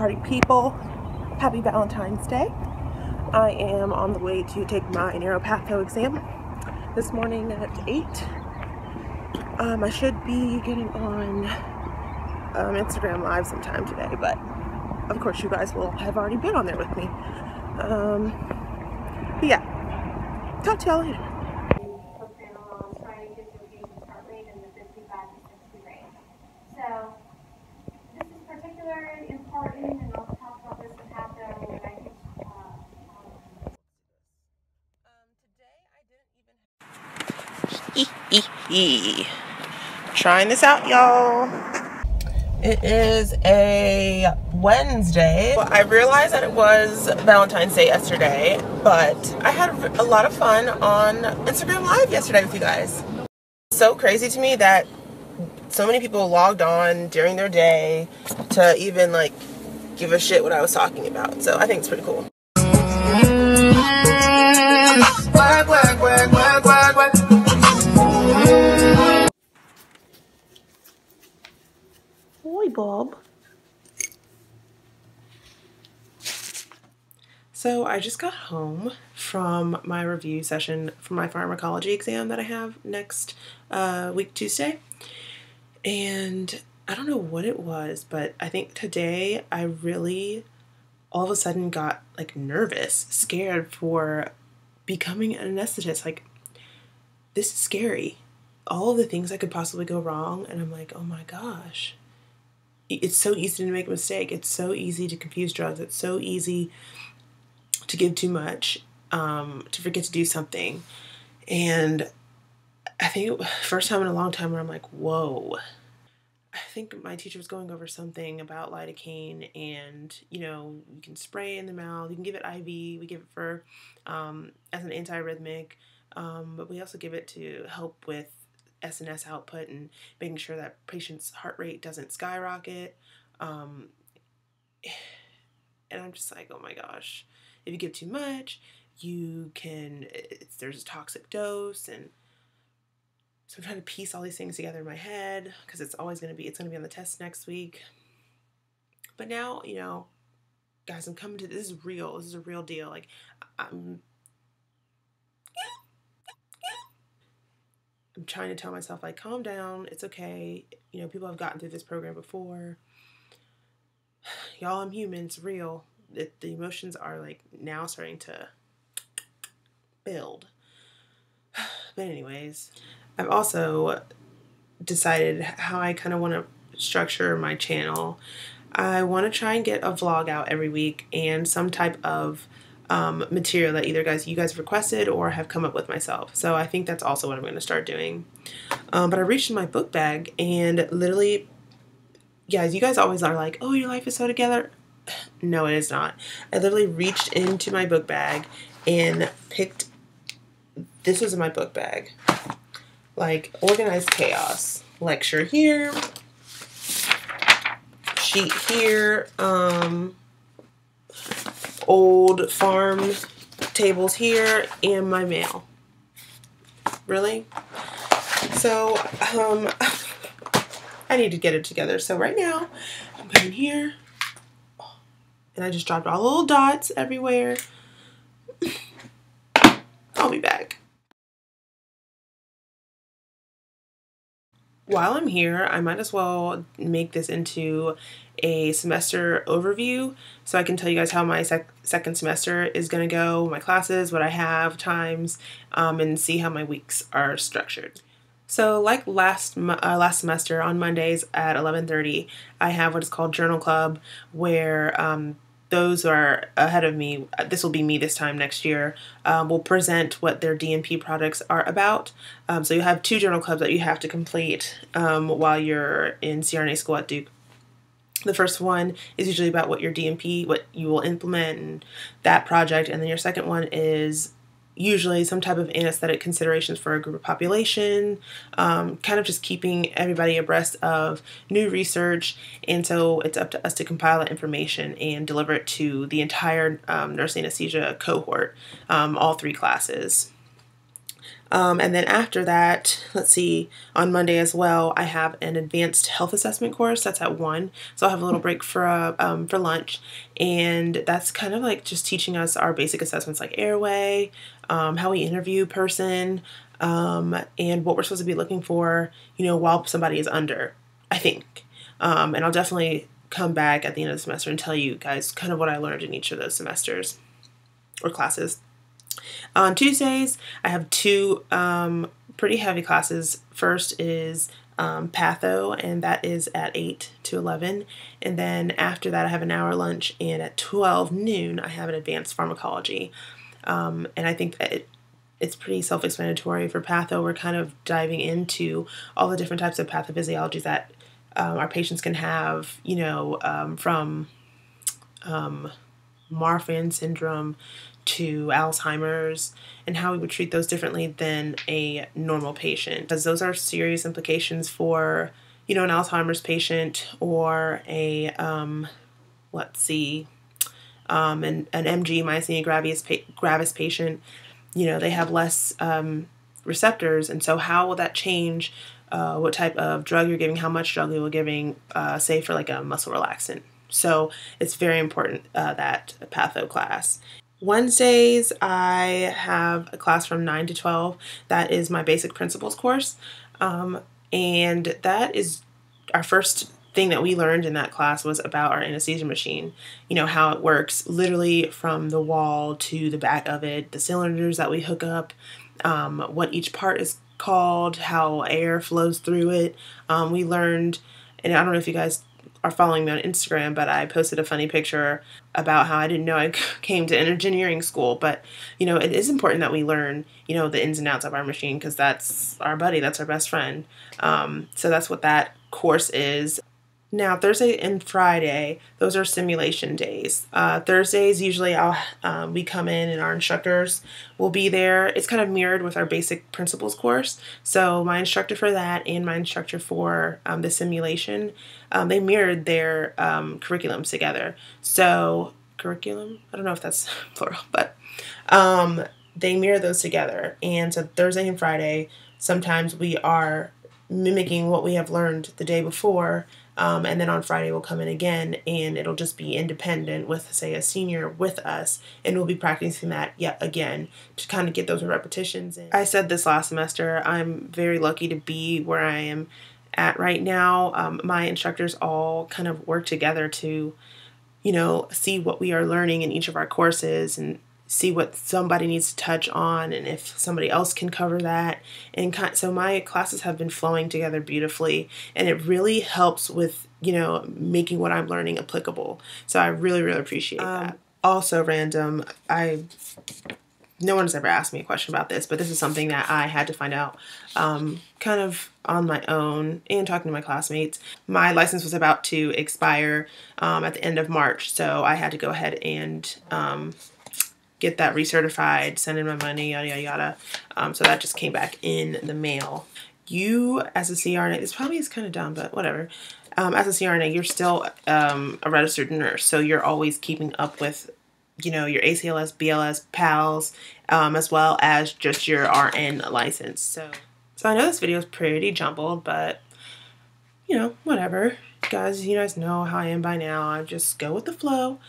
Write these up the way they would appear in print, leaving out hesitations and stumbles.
party people. Happy Valentine's Day. I am on the way to take my neuropatho exam this morning at 8. I should be getting on Instagram Live sometime today, but of course you guys will have already been on there with me. But yeah, talk to y'all later. So this is particularly important, and I'll talk about this in patho when I teach. Today I didn't even trying this out, y'all. It is a Wednesday. Well, I realized that it was Valentine's Day yesterday, but I had a lot of fun on Instagram Live yesterday with you guys. It's so crazy to me that so many people logged on during their day to even like give a shit what I was talking about. So I think it's pretty cool. Boy, Bob. So I just got home from my review session for my pharmacology exam that I have next week, Tuesday. And I don't know what it was, but I think today I really all of a sudden got like nervous, scared for becoming an anesthetist. Like, this is scary. All of the things that could possibly go wrong. And I'm like, oh my gosh. It's so easy to make a mistake. It's so easy to confuse drugs. It's so easy to give too much, to forget to do something. And I think first time in a long time where I'm like, whoa. I think my teacher was going over something about lidocaine, and you know, you can spray in the mouth, you can give it IV, we give it for as an antiarrhythmic, but we also give it to help with SNS output and making sure that patient's heart rate doesn't skyrocket. And I'm just like, oh my gosh, if you give too much, you can, there's a toxic dose. And so I'm trying to piece all these things together in my head, because it's going to be on the test next week. But now, you know, guys, I'm coming to, this is real. This is a real deal. Like, I'm trying to tell myself, like, calm down. It's okay. You know, people have gotten through this program before. Y'all, I'm human. It's real. The emotions are, like, now starting to build. But anyways, I've also decided how I kind of want to structure my channel. I want to try and get a vlog out every week and some type of material that either you guys have requested or have come up with myself. So I think that's also what I'm going to start doing. But I reached in my book bag and literally, guys, you guys always are like, oh, your life is so together. No, it is not. I literally reached into my book bag and picked, this was in my book bag, like organized chaos. Lecture here, sheet here, old farm tables here, and my mail. Really? So, I need to get it together. So right now, I'm going here, and I just dropped all the little dots everywhere. I'll be back. While I'm here, I might as well make this into a semester overview so I can tell you guys how my second semester is going to go, my classes, what I have, times, and see how my weeks are structured. So like last semester on Mondays at 11:30, I have what is called Journal Club, where those are ahead of me, this will be me this time next year, will present what their DNP products are about. So you have 2 journal clubs that you have to complete while you're in CRNA school at Duke. The first one is usually about what your DNP, what you will implement and that project, and then your second one is usually some type of anesthetic considerations for a group of population, kind of just keeping everybody abreast of new research. And so it's up to us to compile that information and deliver it to the entire nurse anesthesia cohort, all 3 classes. And then after that, let's see, on Monday as well, I have an advanced health assessment course. That's at 1. So I'll have a little break for lunch. And that's kind of like just teaching us our basic assessments like airway, how we interview a person, and what we're supposed to be looking for, while somebody is under, I think. And I'll definitely come back at the end of the semester and tell you guys kind of what I learned in each of those semesters or classes. On Tuesdays, I have 2 pretty heavy classes. First is patho, and that is at 8 to 11. And then after that, I have an hour lunch, and at 12 noon, I have an advanced pharmacology. And I think that it's pretty self-explanatory. For patho, we're kind of diving into all the different types of pathophysiologies that our patients can have, from Marfan syndrome to Alzheimer's, and how we would treat those differently than a normal patient, because those are serious implications for, an Alzheimer's patient or a, an MG, myasthenia gravis patient. They have less receptors, and so how will that change what type of drug you're giving, how much drug you're giving, say for like a muscle relaxant. So it's very important, that patho class. Wednesdays, I have a class from 9 to 12. That is my basic principles course. And that is our first thing that we learned in that class was about our anesthesia machine. How it works literally from the wall to the back of it, the cylinders that we hook up, what each part is called, how air flows through it. We learned, and I don't know if you guys are following me on Instagram, but I posted a funny picture about how I didn't know I came to engineering school. But, it is important that we learn, the ins and outs of our machine, because that's our buddy, that's our best friend. So that's what that course is. Now, Thursday and Friday, those are simulation days. Thursdays, usually we come in and our instructors will be there. It's kind of mirrored with our basic principles course. So my instructor for that and my instructor for the simulation, they mirrored their curriculums together. So curriculum, I don't know if that's plural, but they mirror those together. And so Thursday and Friday, sometimes we are mimicking what we have learned the day before. And then on Friday we'll come in again, and it'll just be independent with, say, a senior with us, and we'll be practicing that yet again to kind of get those repetitions in. I said this last semester, I'm very lucky to be where I am at right now. My instructors all kind of work together to, see what we are learning in each of our courses and see what somebody needs to touch on, and if somebody else can cover that. And so my classes have been flowing together beautifully, and it really helps with, making what I'm learning applicable. So I really, really appreciate that. Also random, no one's ever asked me a question about this, but this is something that I had to find out kind of on my own and talking to my classmates. My license was about to expire at the end of March, so I had to go ahead and get that recertified, send in my money, yada, yada, yada. So that just came back in the mail. You, as a CRNA, this probably is kind of dumb, but whatever. As a CRNA, you're still a registered nurse, so you're always keeping up with, your ACLS, BLS, PALS, as well as just your RN license. So I know this video is pretty jumbled, but, whatever. You guys know how I am by now. I just go with the flow.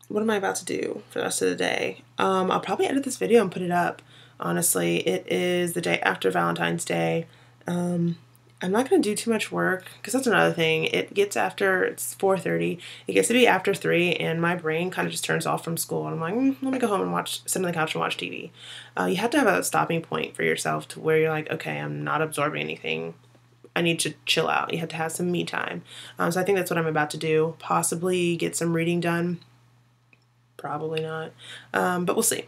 What am I about to do for the rest of the day? I'll probably edit this video and put it up. Honestly, it is the day after Valentine's Day. I'm not going to do too much work, because that's another thing. It's 4:30. It gets to be after 3, and my brain kind of just turns off from school. And I'm like, let me go home and sit on the couch and watch TV. You have to have a stopping point for yourself to where you're like, okay, I'm not absorbing anything. I need to chill out. You have to have some me time. So I think that's what I'm about to do. Possibly get some reading done. Probably not, but we'll see.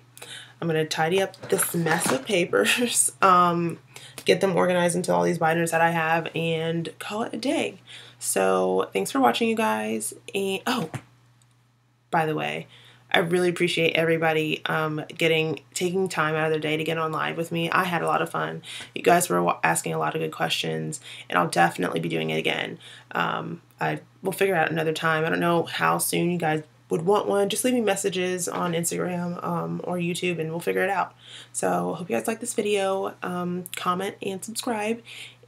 I'm going to tidy up this mess of papers, get them organized into all these binders that I have, and call it a day. So thanks for watching, you guys. And by the way, I really appreciate everybody taking time out of their day to get on live with me. I had a lot of fun. You guys were asking a lot of good questions, and I'll definitely be doing it again. I will figure out another time. I don't know how soon you guys would want one, just leave me messages on Instagram or YouTube and we'll figure it out. So I hope you guys like this video. Comment and subscribe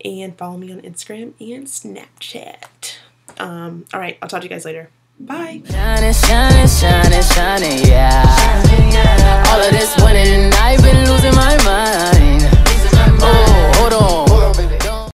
and follow me on Instagram and Snapchat. Alright, I'll talk to you guys later. Bye. Shining, shining, shining, shining, yeah. All of this winning.